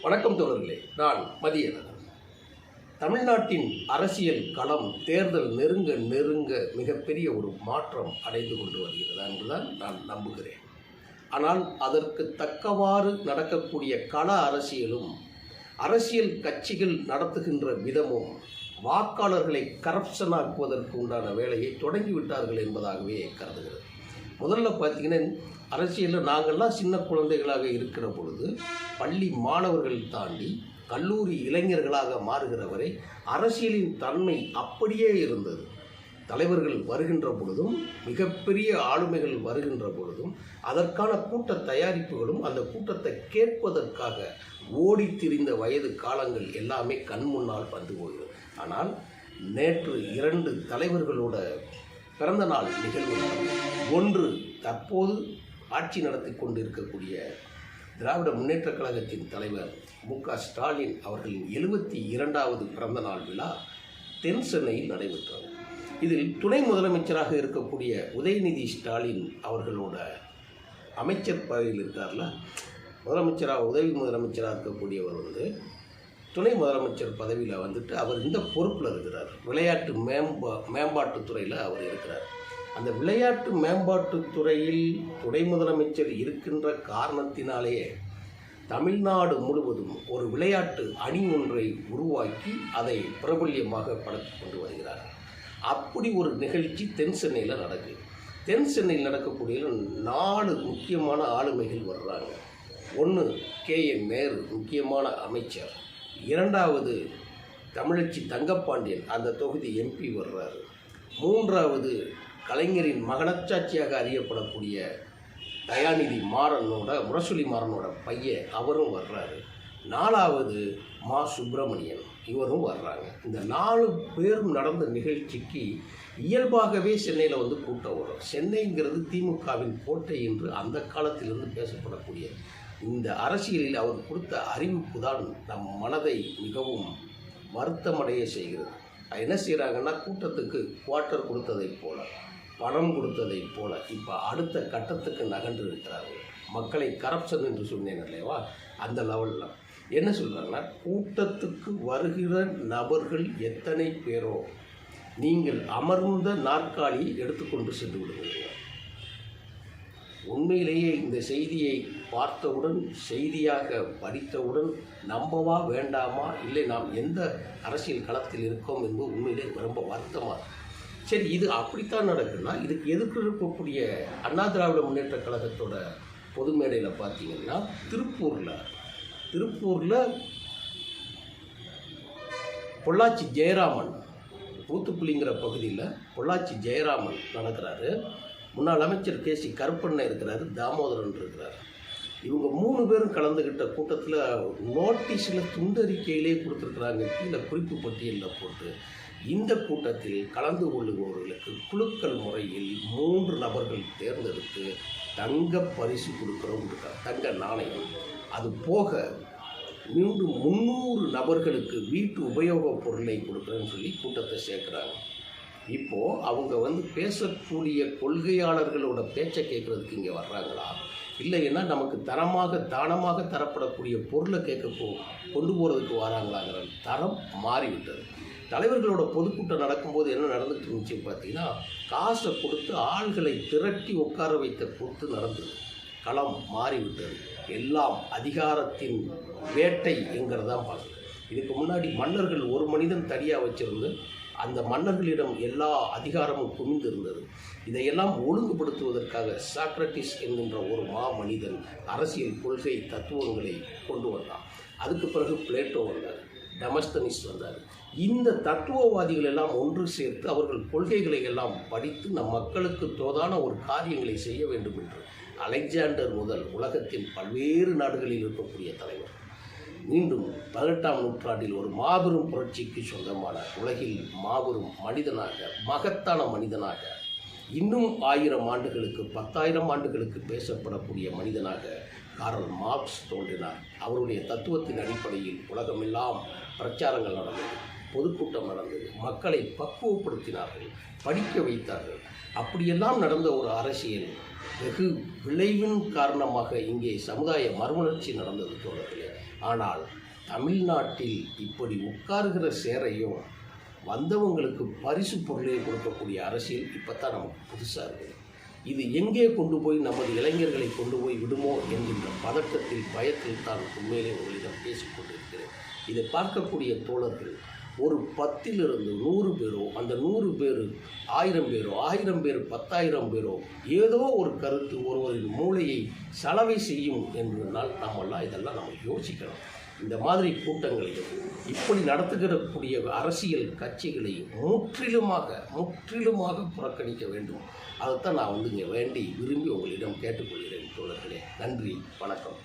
வணக்கம் தோழர்களே, நான் மதியன். தமிழ்நாட்டின் அரசியல் களம் தேர்தல் நெருங்க நெருங்க மிகப்பெரிய ஒரு மாற்றம் அடைந்து கொண்டு வருகிறது என்றுதான் நான் நம்புகிறேன். ஆனால் அதற்கு தக்கவாறு நடக்கக்கூடிய கள அரசியலும் அரசியல் கட்சிகள் நடத்துகின்ற விதமும் வாக்காளர்களை கரப்ஷனாக்குவதற்கு உண்டான வேலையை தொடங்கிவிட்டார்கள் என்பதாகவே கருதுகிறது. முதல்ல பார்த்தீங்கன்னா, அரசியலில் நாங்கள்லாம் சின்ன குழந்தைகளாக இருக்கிற பொழுது பள்ளி மாணவர்கள் தாண்டி கல்லூரி இளைஞர்களாக மாறுகிற வரை அரசியலின் தன்மை அப்படியே இருந்தது. தலைவர்கள் வருகின்ற பொழுதும் மிகப்பெரிய ஆளுமைகள் வருகின்ற பொழுதும் அதற்கான கூட்ட தயாரிப்புகளும் அந்த கூட்டத்தை கேட்பதற்காக ஓடி திரிந்த வயது காலங்கள் எல்லாமே கண் முன்னால் வந்து போகிறது. ஆனால் நேற்று 2 தலைவர்களோட பிறந்த நாள் நிகழ்வு. ஒன்று, தற்போது ஆட்சி நடத்தி கொண்டிருக்கக்கூடிய திராவிட முன்னேற்றக் கழகத்தின் தலைவர் மு.க. ஸ்டாலின் அவர்களின் 72வது பிறந்த நாள் விழா தென் சென்னையில் நடைபெற்றது. இதில் துணை முதலமைச்சராக இருக்கக்கூடிய உதயநிதி ஸ்டாலின் அவர்களோட அமைச்சர் பதவியில் இருக்கார்ல, உதவி முதலமைச்சராக இருக்கக்கூடியவர் துணை முதலமைச்சர் பதவியில் அவர் இந்த பொறுப்பில் இருக்கிறார். விளையாட்டு மேம்பாட்டுத்துறையில் அவர் இருக்கிறார். அந்த விளையாட்டு மேம்பாட்டுத்துறையில் துணை முதலமைச்சர் இருக்கின்ற காரணத்தினாலேயே தமிழ்நாடு முழுவதும் ஒரு விளையாட்டு அணி ஒன்றை உருவாக்கி அதை பிரபல்யமாக படுத்தி கொண்டு வருகிறார். அப்படி ஒரு நிகழ்ச்சி தென் சென்னையில் நடக்குது. தென் சென்னையில் நடக்கக்கூடிய 4 முக்கியமான ஆளுமைகள் வர்றாங்க. ஒன்று, K.N. நேரு, முக்கியமான அமைச்சர். 2வது, தமிழச்சி தங்கப்பாண்டியன், அந்த தொகுதி MP வர்றாரு. 3வது, கலைஞரின் மகனச்சாட்சியாக அறியப்படக்கூடிய தயாநிதி மாறனோட முரசொலி மாறனோட பையன், அவரும் வர்றாரு. 4வது, மா சுப்பிரமணியன், இவரும் வர்றாங்க. இந்த 4 பேரும் நடந்த நிகழ்ச்சிக்கு இயல்பாகவே சென்னையில் கூட்டம் வரும். சென்னைங்கிறது திமுகவின் கோட்டை என்று அந்த காலத்திலிருந்து பேசப்படக்கூடிய இந்த அரசியலில் அவர் கொடுத்த அறிவிப்பு தான் நம் மனதை மிகவும் வருத்தமடைய செய்கிறது. என்ன செய்கிறாங்கன்னா, கூட்டத்துக்கு குவார்ட்டர் கொடுத்ததைப் போல, பணம் கொடுத்ததைப் போல இப்போ அடுத்த கட்டத்துக்கு நகன்று இருக்கிறார்கள். மக்களை கரப்ஷன் என்று சொன்னேன் இல்லைவா, அந்த லெவலில் என்ன சொல்கிறாங்கன்னா, கூட்டத்துக்கு வருகிற நபர்கள் எத்தனை பேரோ நீங்கள் அமர்ந்த நாற்காலியை எடுத்துக்கொண்டு சென்று விடுவீர்கள். உண்மையிலேயே இந்த செய்தியை பார்த்தவுடன், செய்தியாக படித்தவுடன் நம்பவா வேண்டாமா, இல்லை நாம் எந்த அரசியல் களத்தில் இருக்கோம் என்பது உண்மையிலே ரொம்ப வருத்தமாக. சரி, இது அப்படித்தான் நடக்குன்னா, இதுக்கு எதிர்ப்பு இருக்கக்கூடிய அண்ணா திராவிட முன்னேற்ற கழகத்தோட பொது மேடையில் பார்த்தீங்கன்னா, திருப்பூரில் பொள்ளாச்சி ஜெயராமன், ஊத்துக்குளிங்கிற பகுதியில் பொள்ளாச்சி ஜெயராமன் நடக்கிறாரு. முன்னாள் அமைச்சர் K.C. கருப்பண்ணன் இருக்கிறாரு, தாமோதரன் இருக்கிறார். இவங்க 3 பேரும் கலந்துக்கிட்ட கூட்டத்தில் நோட்டீஸில் துண்டறிக்கையிலே கொடுத்துருக்குறாங்க, கீழே குறிப்பு பட்டியலில் போட்டு, இந்த கூட்டத்தில் கலந்து கொள்ளுபவர்களுக்கு குழுக்கள் முறையில் 3 நபர்கள் தேர்ந்தெடுத்து தங்க பரிசு கொடுக்குறோம், தங்க நாணயம். அது போக மீண்டும் 300 நபர்களுக்கு வீட்டு உபயோகப் பொருளை கொடுக்குறேன்னு சொல்லி கூட்டத்தை சேர்க்குறாங்க. இப்போது அவங்க பேசக்கூடிய கொள்கையாளர்களோட பேச்சை கேட்குறதுக்கு இங்கே வர்றாங்களா, இல்லைன்னா நமக்கு தானமாக தரப்படக்கூடிய பொருளை கொண்டு போகிறதுக்கு வராங்களாங்கிற தரம் மாறிவிட்டது. தலைவர்களோட பொதுக்கூட்டம் நடக்கும்போது என்ன நடந்துட்டு இருந்துச்சு பார்த்தீங்கன்னா, காசை கொடுத்து ஆள்களை திரட்டி உட்கார வைத்த கூத்து நடந்தது. களம் மாறிவிட்டது. எல்லாம் அதிகாரத்தின் வேட்டை என்கிறதான் பார்க்குது. இதுக்கு முன்னாடி மன்னர்கள் ஒரு மனிதன் தனியாக வச்சிருந்து அந்த மன்னர்களிடம் எல்லா அதிகாரமும் குவிந்திருந்தது. இதையெல்லாம் ஒழுங்குபடுத்துவதற்காக சாக்ரட்டிஸ் என்கின்ற ஒரு மனிதன் அரசியல் கொள்கை தத்துவங்களை கொண்டு வந்தான். அதுக்கு பிறகு பிளேட்டோ வந்தார், டெமஸ்தனிஸ் வந்தார். இந்த தத்துவவாதிகள் எல்லாம் ஒன்று சேர்த்து அவர்கள் கொள்கைகளை எல்லாம் படித்து நம் மக்களுக்கு தோதான ஒரு காரியங்களை செய்ய வேண்டும் என்று அலெக்சாண்டர் முதல் உலகத்தின் பல்வேறு நாடுகளில் இருக்கக்கூடிய தலைவர் மீண்டும் 18ஆம் நூற்றாண்டில் ஒரு மாபெரும் புரட்சிக்கு சொந்தமான, உலகில் மாபெரும் மனிதனாக, மகத்தான மனிதனாக, இன்னும் 1000 ஆண்டுகளுக்கு 10,000 ஆண்டுகளுக்கு பேசப்படக்கூடிய மனிதனாக கார்ல் மார்க்ஸ் தோன்றினார். அவருடைய தத்துவத்தின் அடிப்படையில் உலகமெல்லாம் பிரச்சாரங்கள் நடந்தது. பொதுக்கூட்டம் நடந்தது, மக்களை பக்குவப்படுத்தினார்கள், படிக்க வைத்தார்கள். அப்படியெல்லாம் நடந்த ஒரு அரசியல் வெகு விளைவின் காரணமாக இங்கே சமுதாய மறுமலர்ச்சி நடந்தது தோழர்களே. ஆனால் தமிழ்நாட்டில் இப்படி உட்கார்கிற சேரையும் வந்தவங்களுக்கு பரிசு பொருளை கொடுக்கக்கூடிய அரசியல் இப்போ தான் நமக்கு புதுசாக இருக்குது. இது எங்கே கொண்டு போய் நமது இளைஞர்களை கொண்டு போய் விடுமோ என்கின்ற பதட்டத்தில், பயத்தில் தான் உண்மையிலே உங்களிடம் பேசிக்கொண்டிருக்கிறேன். இதை பார்க்கக்கூடிய தோழர்கள் ஒரு 10லிருந்து 100 பேரோ, அந்த 100 பேர் 1000 பேரோ, 1000 பேர் 10,000 பேரோ ஏதோ ஒரு கருத்து ஒருவரின் மூளையை சலவை செய்யும் என்றால் இதெல்லாம் நம்ம யோசிக்கணும். இந்த மாதிரி கூட்டங்களையும் இப்படி நடத்துகிறக்கூடிய அரசியல் கட்சிகளை முற்றிலுமாக புறக்கணிக்க வேண்டும். அதைத்தான் நான் இங்கே வேண்டி விரும்பி உங்களிடம் கேட்டுக்கொள்கிறேன் தோழர்களே. நன்றி, வணக்கம்.